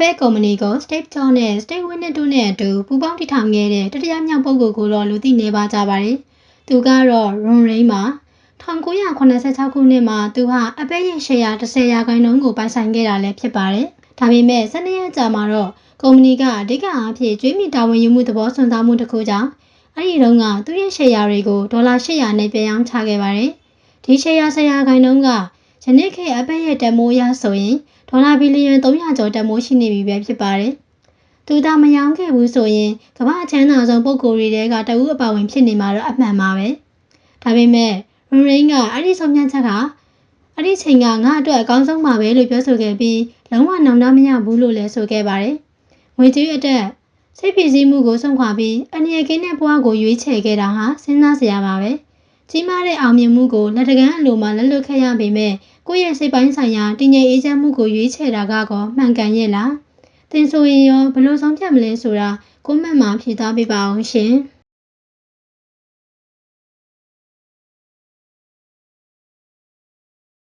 ပဲကုမ္ပဏီကို Steve Jobs နဲ့ Steve Wozniak တို့နဲ့အတူပူးပေါင်းတည်ထောင်ခဲ့တဲ့တတိယမြောက်ပုဂ္ဂိုလ်ကိုတော့လူသိနေပါကြပါတယ်။သူကတော့ Ron Ray မှာ1986 ခုနှစ်မှာသူဟာ Apple ရဲ့ရှယ်ယာ10%ကိုပိုင်ဆိုင်ခဲ့တာလည်းဖြစ်ပါတယ်။ဒါပေမဲ့12ရက်ကြာမှာတော့ကုမ္ပဏီကအဓိကအားဖြင့်ကြွေးမြီတာဝန်ယူမှုသဘောဆွမ်းစားမှုတစ်ခုကြောင့်အဲ့ဒီတုန်းကသူ့ရဲ့ရှယ်ယာတွေကိုဒေါ်လာ800နဲ့ပြန်ရောင်းချခဲ့ပါတယ်။ဒီရှယ်ယာ10%ကယနေ့ခေတ် Apple ရဲ့တန်ဖိုးအရဆိုရင်ဒေါ်လာဘီလီယံ300ကျော်တန်ဖိုးရှိနေပြီပဲဖြစ်ပါတယ်။သူသာမရောင်းခဲ့ဘူးဆိုရင်ကမ္ဘာအချမ်းသာဆုံးပုဂ္ဂိုလ်တွေကတဦးအပါဝင်ဖြစ်နေမှာတော့အမှန်ပါပဲ။ဒါပေမဲ့Ron Rayကအဲ့ဒီဆုံးဖြတ်ချက်ကအဲ့ဒီချိန်ကငါ့အတွက်အကောင်းဆုံးပါပဲလို့ပြောဆိုခဲ့ပြီးလုံးဝနောင်တမရဘူးလို့လည်းဆိုခဲ့ပါတယ်။ငွေကြေးအတွက်စိတ်ဖိစီးမှုကိုဆုံးခွာပြီးအန္တရာယ်ကင်းတဲ့ဘဝကိုရွေးချယ်ခဲ့တာဟာစဉ်းစားစရာပါပဲ။ကြီးမားတဲ့အောင်မြင်မှုကိုလက်တကမ်းအလိုမှလက်လွတ်ခဲ့ရပေမဲ့ကိုယ့်ရဲ့စိတ်ပိုင်းဆိုင်ရာတည်ငြိမ်အေးချမ်းမှုကိုရွေးချယ်တာကောမှန်ကန်ရဲ့လား။သင်ဆိုရင်ရောဘယ်လိုဆုံးဖြတ်မလဲဆိုတာကိုယ့်မှတ်မှာဖြေသားပေးပါအောင်ရှင်။